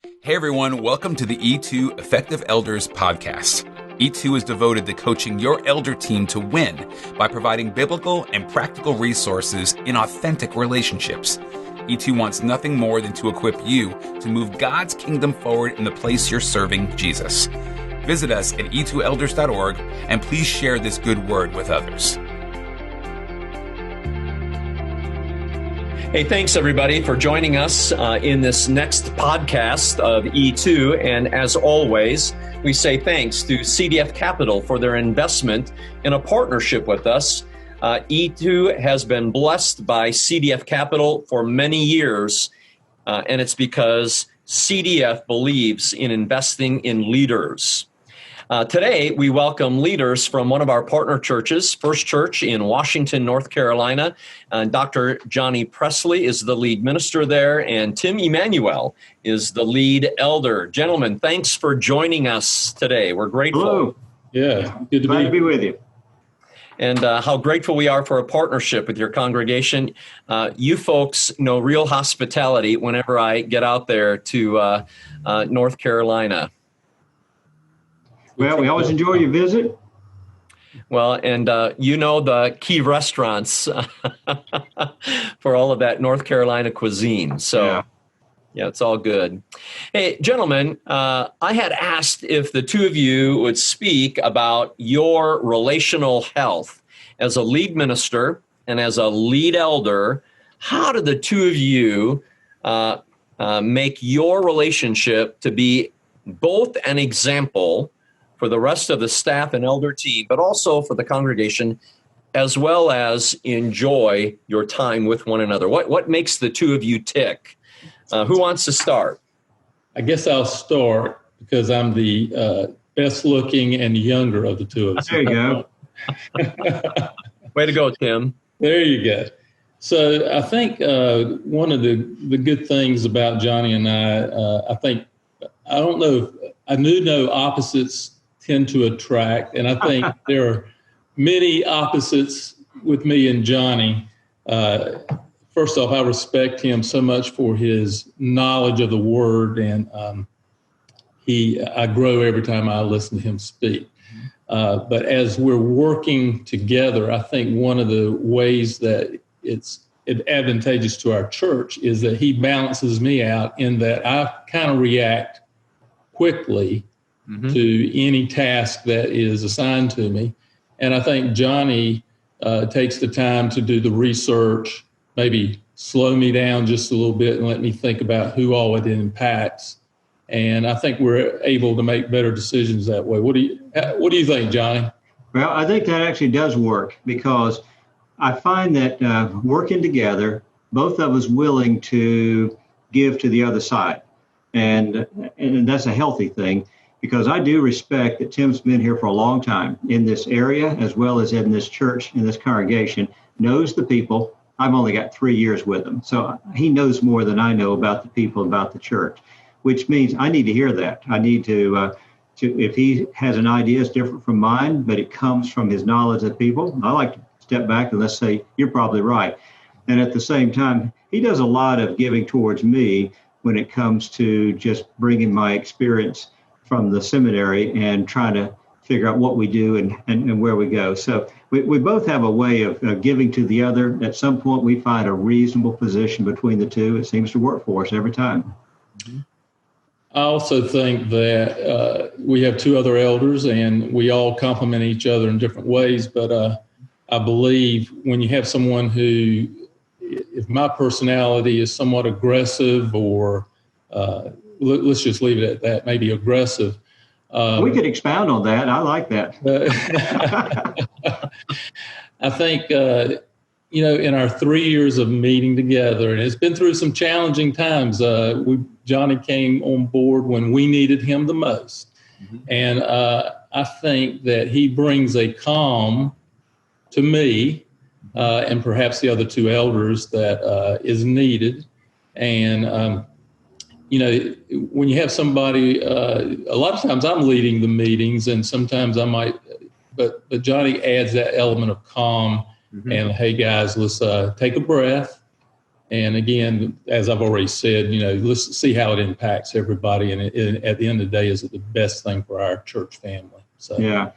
Hey everyone, welcome to the E2 Effective Elders podcast. E2 is devoted to coaching your elder team to win by providing biblical and practical resources in authentic relationships. E2 wants nothing more than to equip you to move God's kingdom forward in the place you're serving Jesus. Visit us at e2elders.org and please share this good word with others. Hey, thanks everybody for joining us in this next podcast of E2. And as always, we say thanks to CDF Capital for their investment in a partnership with us. E2 has been blessed by CDF Capital for many years, and it's because CDF believes in investing in leaders. Today, we welcome leaders from one of our partner churches, First Church in Washington, North Carolina. Dr. Johnny Pressley is the lead minister there, and Tim Emanuel is the lead elder. Gentlemen, thanks for joining us today. We're grateful. Hello. Yeah, good to Glad to be with you. And how grateful we are for a partnership with your congregation. You folks know real hospitality whenever I get out there to North Carolina. Well, we always enjoy your visit. Well, and you know the key restaurants for all of that North Carolina cuisine. So, yeah, it's all good. Hey, gentlemen, I had asked if the two of you would speak about your relational health as a lead minister and as a lead elder. How do the two of you make your relationship to be both an example for the rest of the staff and elder team, but also for the congregation, as well as enjoy your time with one another? What makes the two of you tick? Who wants to start? I guess I'll start because I'm the best looking and younger of the two of us. There you go. Way to go, Tim. There you go. So I think one of the good things about Johnny and I don't know, I do know opposites tend to attract, and I think there are many opposites with me and Johnny. First off, I respect him so much for his knowledge of the Word, and I grow every time I listen to him speak. But as we're working together, I think one of the ways that it's advantageous to our church is that he balances me out in that I kind of react quickly to any task that is assigned to me. And I think Johnny takes the time to do the research, maybe slow me down just a little bit and let me think about who all it impacts. And I think we're able to make better decisions that way. What do you think, Johnny? Well, I think that actually does work because I find that working together, both of us willing to give to the other side. And that's a healthy thing. Because I do respect that Tim's been here for a long time in this area, as well as in this church, in this congregation, knows the people. I've only got 3 years with him. So he knows more than I know about the people, about the church, which means I need to hear that. I need to if he has an idea that's different from mine, but it comes from his knowledge of people, I like to step back and let's say, you're probably right. And at the same time, he does a lot of giving towards me when it comes to just bringing my experience from the seminary and trying to figure out what we do and where we go. So we both have a way of giving to the other. At some point, we find a reasonable position between the two. It seems to work for us every time. I also think that we have two other elders and we all complement each other in different ways. But I believe when you have someone who, if my personality is somewhat aggressive or let's just leave it at that, maybe aggressive. We could expound on that. I like that. I think, in our 3 years of meeting together, and it's been through some challenging times, Johnny came on board when we needed him the most. And I think that he brings a calm to me and perhaps the other two elders that is needed. And when you have somebody, a lot of times I'm leading the meetings and sometimes I might, but Johnny adds that element of calm and, hey guys, let's take a breath. And again, as I've already said, let's see how it impacts everybody. And at the end of the day, is it the best thing for our church family? So yeah.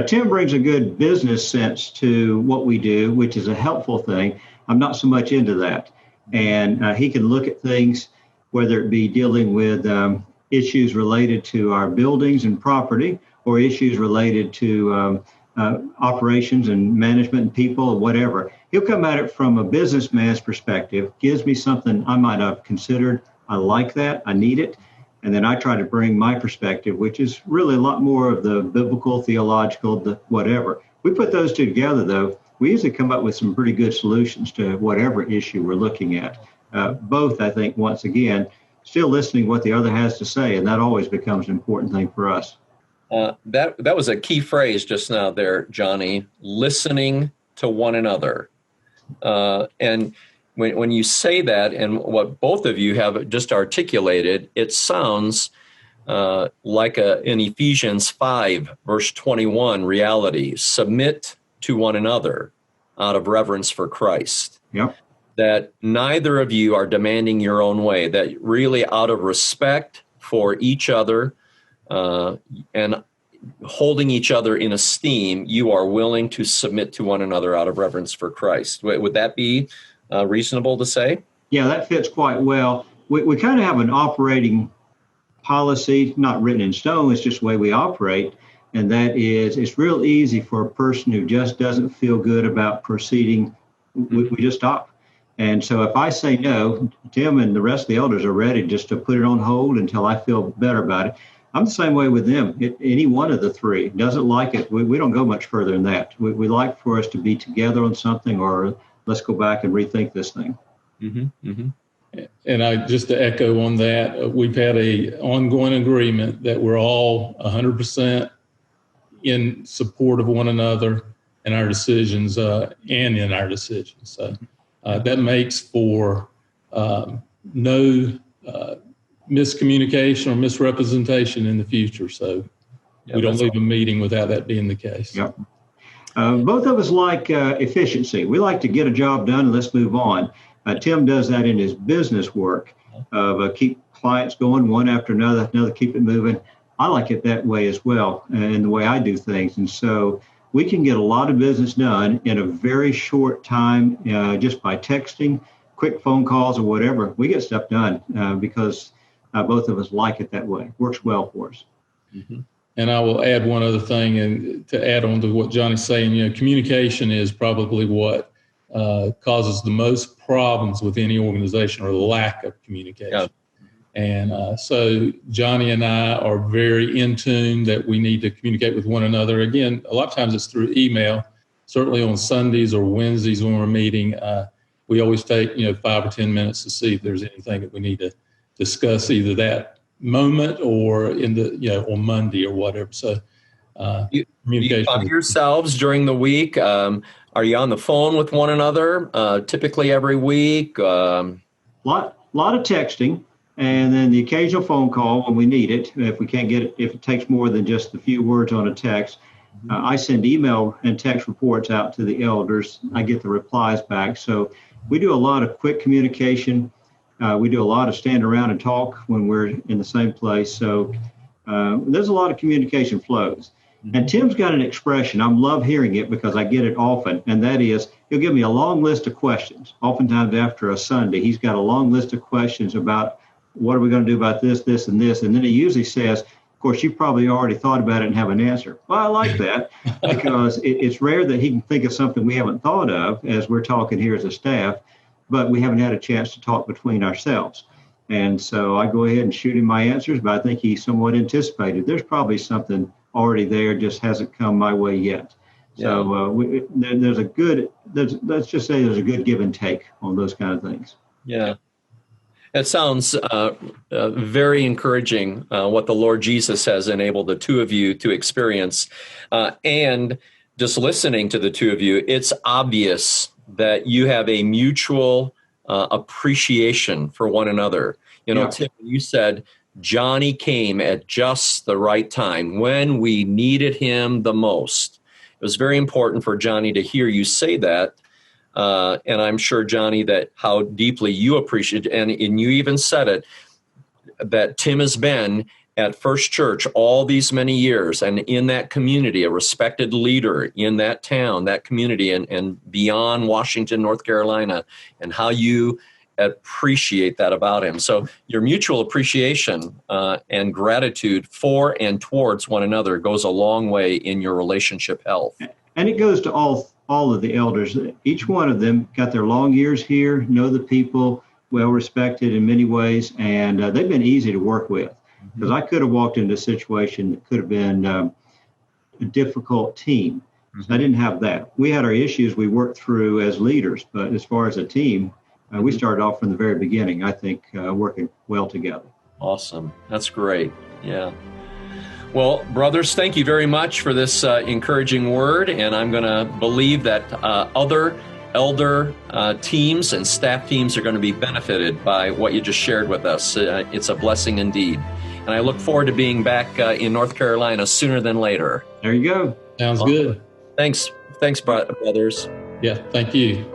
Tim brings a good business sense to what we do, which is a helpful thing. I'm not so much into that. And he can look at things, whether it be dealing with issues related to our buildings and property, or issues related to operations and management and people or whatever. He'll come at it from a businessman's perspective, gives me something I might have considered. I like that. I need it. And then I try to bring my perspective, which is really a lot more of the biblical, theological, the whatever. We put those two together, though. We usually come up with some pretty good solutions to whatever issue we're looking at. Both, I think, once again, still listening to what the other has to say, and that always becomes an important thing for us. That was a key phrase just now there, Johnny, listening to one another. And when you say that, and what both of you have just articulated, it sounds like in Ephesians 5, verse 21 reality. Submit to one another out of reverence for Christ. Yep. That neither of you are demanding your own way, that really out of respect for each other and holding each other in esteem, you are willing to submit to one another out of reverence for Christ. Would that be reasonable to say? Yeah, that fits quite well. We kind of have an operating policy, not written in stone, it's just the way we operate. And that is, it's real easy for a person who just doesn't feel good about proceeding. We just stop. And so if I say no, Tim and the rest of the elders are ready just to put it on hold until I feel better about it. I'm the same way with them. Any one of the three doesn't like it, we don't go much further than that. We like for us to be together on something, or let's go back and rethink this thing. Mm-hmm, mm-hmm. And just to echo on that, we've had a ongoing agreement that we're all 100% in support of one another and our decisions and in our decisions. So that makes for no miscommunication or misrepresentation in the future. So we don't leave a meeting without that being the case. Yep. Both of us like efficiency. We like to get a job done and let's move on. Tim does that in his business work of keep clients going one after another, keep it moving. I like it that way as well, and the way I do things. And so we can get a lot of business done in a very short time just by texting, quick phone calls or whatever. We get stuff done because both of us like it that way. Works well for us. Mm-hmm. And I will add one other thing, and to add on to what Johnny's saying, communication is probably what causes the most problems with any organization, or the lack of communication. Yeah. And so Johnny and I are very in tune that we need to communicate with one another. Again, a lot of times it's through email. Certainly on Sundays or Wednesdays when we're meeting, we always take 5 or 10 minutes to see if there's anything that we need to discuss either that moment or in the on Monday or whatever. So communication. You find yourselves during the week. Are you on the phone with one another typically every week? Lot of texting, and then the occasional phone call when we need it. If we can't get it, if it takes more than just a few words on a text, I send email and text reports out to the elders. I get the replies back. So we do a lot of quick communication. We do a lot of stand around and talk when we're in the same place. So there's a lot of communication flows. And Tim's got an expression. I love hearing it because I get it often. And that is, he'll give me a long list of questions. Oftentimes after a Sunday, he's got a long list of questions about what are we going to do about this, this, and this. And then he usually says, of course, you probably already thought about it and have an answer. Well, I like that because it's rare that he can think of something we haven't thought of as we're talking here as a staff, but we haven't had a chance to talk between ourselves. And so I go ahead and shoot him my answers, but I think he somewhat anticipated. There's probably something already there, just hasn't come my way yet. Yeah. So there's a good, let's just say there's a good give and take on those kind of things. Yeah. It sounds very encouraging what the Lord Jesus has enabled the two of you to experience. And just listening to the two of you, it's obvious that you have a mutual appreciation for one another. Tim, you said Johnny came at just the right time when we needed him the most. It was very important for Johnny to hear you say that And I'm sure, Johnny, that how deeply you appreciate, and you even said it, that Tim has been at First Church all these many years, and in that community, a respected leader in that town, that community, and beyond Washington, North Carolina, and how you appreciate that about him. So your mutual appreciation and gratitude for and towards one another goes a long way in your relationship health. And it goes to all of the elders. Each one of them got their long years here, know the people, well respected in many ways, and they've been easy to work with. Because I could have walked into a situation that could have been a difficult team. So I didn't have that. We had our issues we worked through as leaders, but as far as a team, we started off from the very beginning, I think, working well together. Awesome. That's great. Yeah. Well, brothers, thank you very much for this encouraging word. And I'm going to believe that other elder teams and staff teams are going to be benefited by what you just shared with us. It's a blessing indeed. And I look forward to being back in North Carolina sooner than later. There you go. Sounds good. Thanks, brothers. Yeah, thank you.